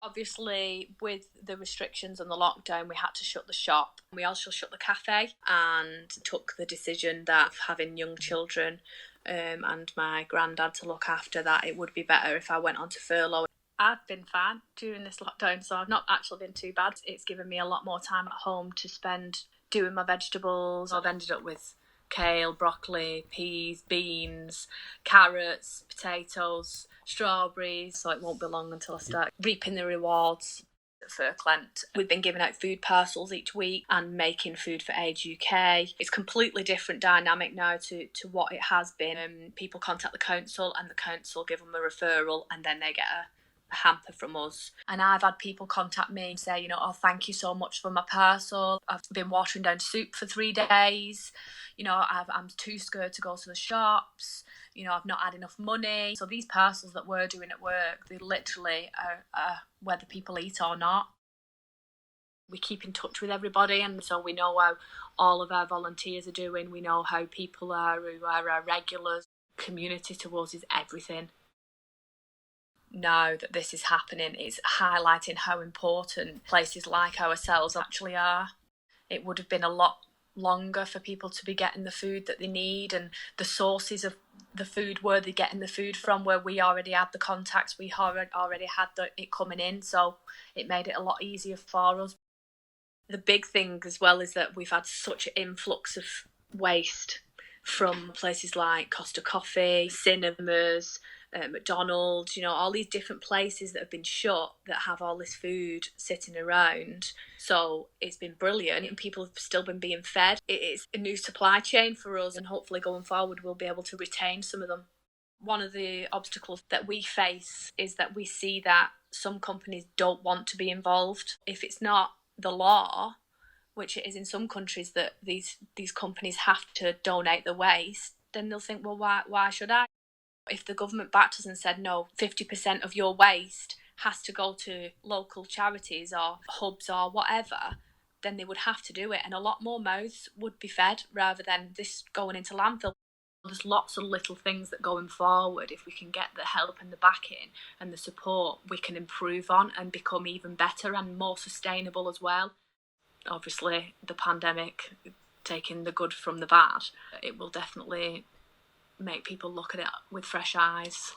Obviously, with the restrictions and the lockdown, we had to shut the shop. We also shut the cafe and took the decision that having young children and my granddad to look after, that it would be better if I went onto furlough. I've been fine during this lockdown, so I've not actually been too bad. It's given me a lot more time at home to spend doing my vegetables. I've ended up with kale, broccoli, peas, beans, carrots, potatoes, strawberries, so it won't be long until I start reaping the rewards. At FurClemt, we've been giving out food parcels each week and making food for Age UK. It's completely different dynamic now to what it has been. People contact the council and the council give them a referral and then they get a hamper from us. And I've had people contact me and say, oh, thank you so much for my parcel. I've been watering down soup for 3 days. I'm too scared to go to the shops. I've not had enough money. So these parcels that we're doing at work, they literally are whether people eat or not. We keep in touch with everybody, and so we know how all of our volunteers are doing. We know how people are who are our regulars. Community to us is everything. Now that this is happening, it's highlighting how important places like ourselves actually are. It would have been a lot longer for people to be getting the food that they need, and the sources of the food, where they're getting the food from, where we already had the contacts, we already had it coming in, so it made it a lot easier for us. The big thing as well is that we've had such an influx of waste from places like Costa Coffee, cinemas, McDonald's, all these different places that have been shut that have all this food sitting around. So it's been brilliant and people have still been being fed. It is a new supply chain for us, and hopefully going forward we'll be able to retain some of them. One of the obstacles that we face is that we see that some companies don't want to be involved. If it's not the law, which it is in some countries, that these companies have to donate the waste, then they'll think, well, why should I? If the government backed us and said, no, 50% of your waste has to go to local charities or hubs or whatever, then they would have to do it, and a lot more mouths would be fed rather than this going into landfill. There's lots of little things that going forward, if we can get the help and the backing and the support, we can improve on and become even better and more sustainable as well. Obviously, the pandemic, taking the good from the bad, it will definitely make people look at it with fresh eyes.